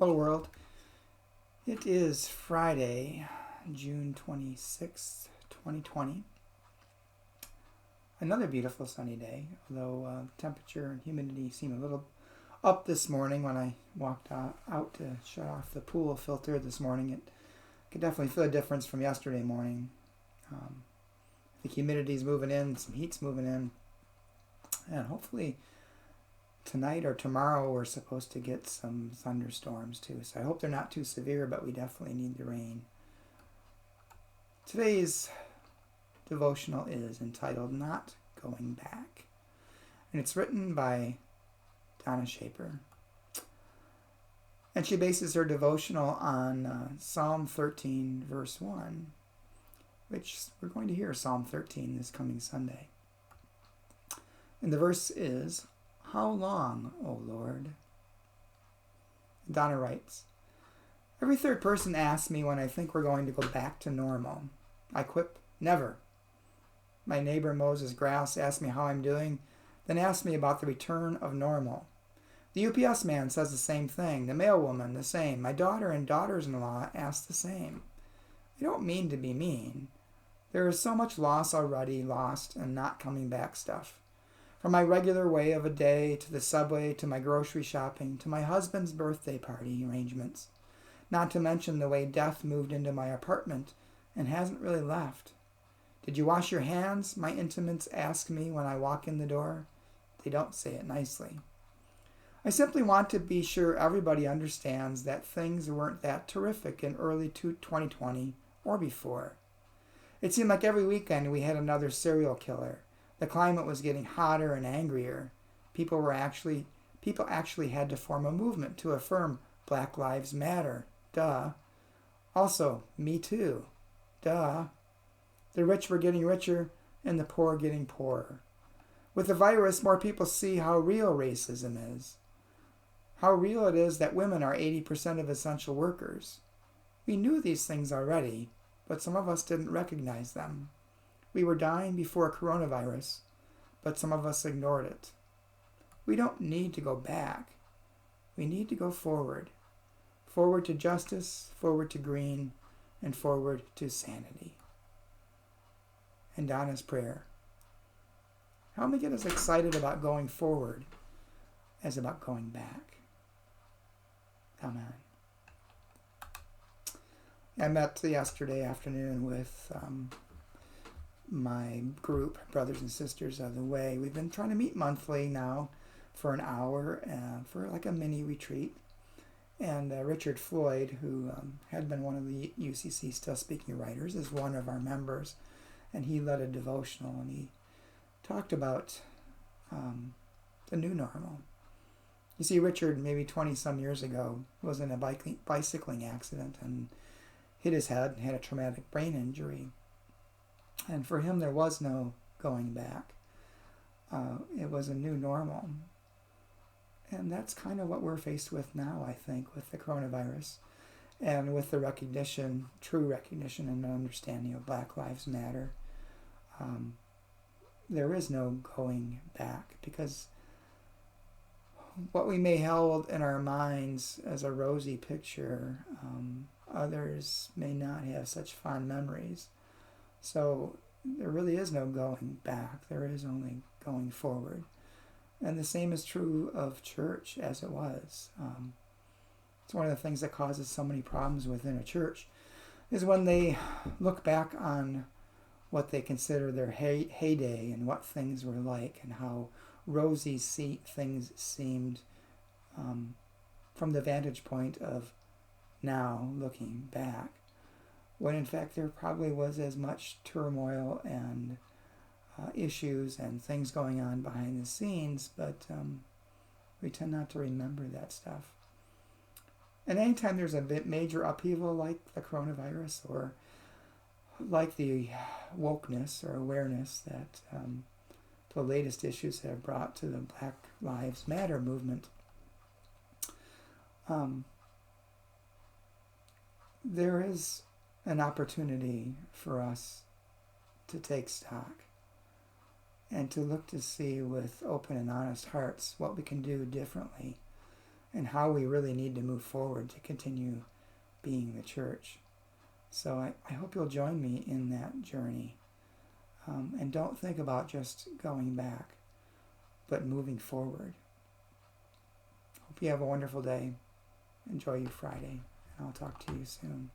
Hello world. It is Friday, June 26th, 2020. Another beautiful sunny day, although temperature and humidity seem a little up this morning. When I walked out to shut off the pool filter this morning, it could definitely feel a difference from yesterday morning. The humidity's moving in, some heat's moving in, and hopefully tonight or tomorrow we're supposed to get some thunderstorms too. So I hope they're not too severe, but we definitely need the rain. Today's devotional is entitled Not Going Back, and it's written by Donna Shaper. And she bases her devotional on Psalm 13, verse 1, which we're going to hear Psalm 13 this coming Sunday. And the verse is, "How long, O Lord?" Donna writes, "Every third person asks me when I think we're going to go back to normal. I quip, never. My neighbor Moses Grass asks me how I'm doing, then asks me about the return of normal. The UPS man says the same thing, the mailwoman the same. My daughter and daughters-in-law ask the same. I don't mean to be mean. There is so much loss already, lost and not coming back stuff. From my regular way of a day, to the subway, to my grocery shopping, to my husband's birthday party arrangements. Not to mention the way death moved into my apartment and hasn't really left. Did you wash your hands? My intimates ask me when I walk in the door. They don't say it nicely. I simply want to be sure everybody understands that things weren't that terrific in early 2020 or before. It seemed like every weekend we had another serial killer. The climate was getting hotter and angrier. People actually had to form a movement to affirm Black Lives Matter. Duh. Also, Me Too. Duh. The rich were getting richer and the poor getting poorer. With the virus, more people see how real racism is. How real it is that women are 80% of essential workers. We knew these things already, but some of us didn't recognize them. We were dying before coronavirus, but some of us ignored it. We don't need to go back. We need to go forward. Forward to justice, forward to green, and forward to sanity. And Donna's prayer. Help me get as excited about going forward as about going back. Amen. I met yesterday afternoon with my group, Brothers and Sisters of the Way. We've been trying to meet monthly now for an hour for like a mini retreat. And Richard Floyd, who had been one of the UCC Stillspeaking writers, is one of our members. And he led a devotional and he talked about the new normal. You see, Richard, maybe 20-some years ago, was in a bicycling accident and hit his head and had a traumatic brain injury. And for him, there was no going back. It was a new normal. And that's kind of what we're faced with now, I think, with the coronavirus and with the recognition, true recognition and understanding of Black Lives Matter. There is no going back because what we may hold in our minds as a rosy picture, others may not have such fond memories. So there really is no going back. There is only going forward. And the same is true of church as it was. It's one of the things that causes so many problems within a church is when they look back on what they consider their heyday and what things were like and how rosy things seemed from the vantage point of now looking back. When in fact there probably was as much turmoil and issues and things going on behind the scenes, but we tend not to remember that stuff. And anytime there's a major upheaval like the coronavirus or like the wokeness or awareness that the latest issues have brought to the Black Lives Matter movement, there is an opportunity for us to take stock and to look to see with open and honest hearts what we can do differently and how we really need to move forward to continue being the church. So I hope you'll join me in that journey. And don't think about just going back, but moving forward. Hope you have a wonderful day. Enjoy your Friday, and I'll talk to you soon.